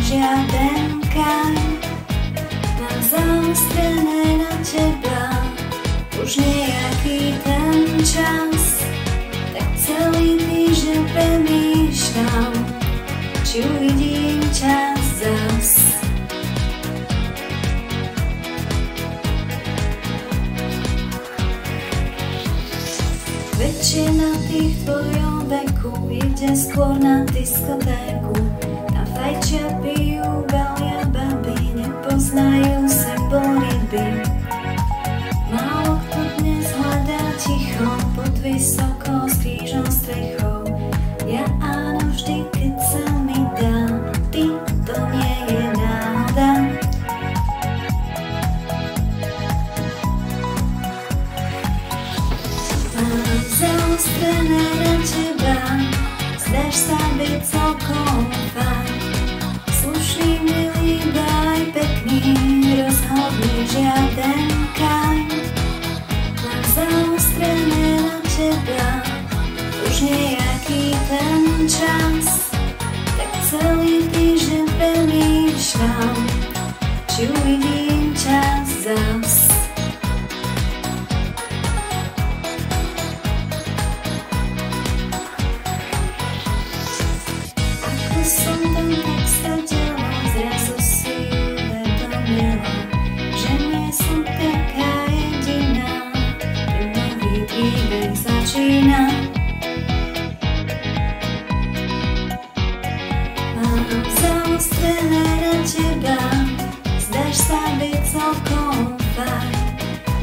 žiaden kaň. Mám zaostrené na teba už nejaký ten čas, tak celý týždeň premýšľam, či uvidím ťa zas. Väčšina tých v tvojom veku ide skôr na diskotéku. Tam fajčia, pijú, balia baby, nepoznajú symbol ryby. Málo kto dnes hľadá ticho pod vysokou skrížnou strechou. Ja áno vždy, keď sa mi dá, ty to nie je náhoda. Mám zaostrené na teba, zdáš sa byť celkom fajn. Slušný, milý, aj pekný, rozhodný, žiaden kaň. Mám zaostrené na teba už nejaký ten čas, tak celý týždeň premýšľam, či uvidím ťa zas. Ako som tam tak stratila, zrazu si uvedomila, že nie som taká jediná, ten nový príbeh začína. Mám zaostrené na teba, zdáš sa byť celkom fajn.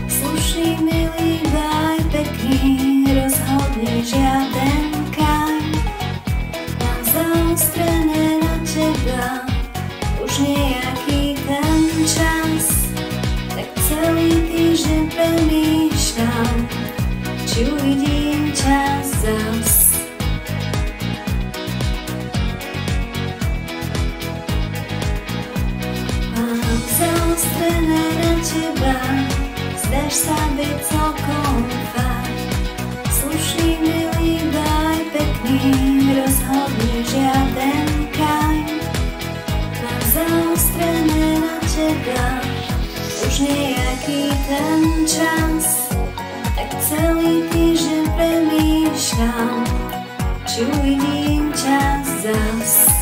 Slušný, milý, aj pekný, rozhodne žiaden kaň. Mám zaostrené na teba už nejaký ten čas, tak celý týždeň premýšľam, či uvidím ťa zas. Mám zaostrené na teba, zdáš sa byť celkom fajn. Slušný, milý, aj pekný, rozhodne žiaden kaň. Mám zaostrené na teba už nejaký ten čas, tak celý týždeň premýšľam, či uvidím ťa zas.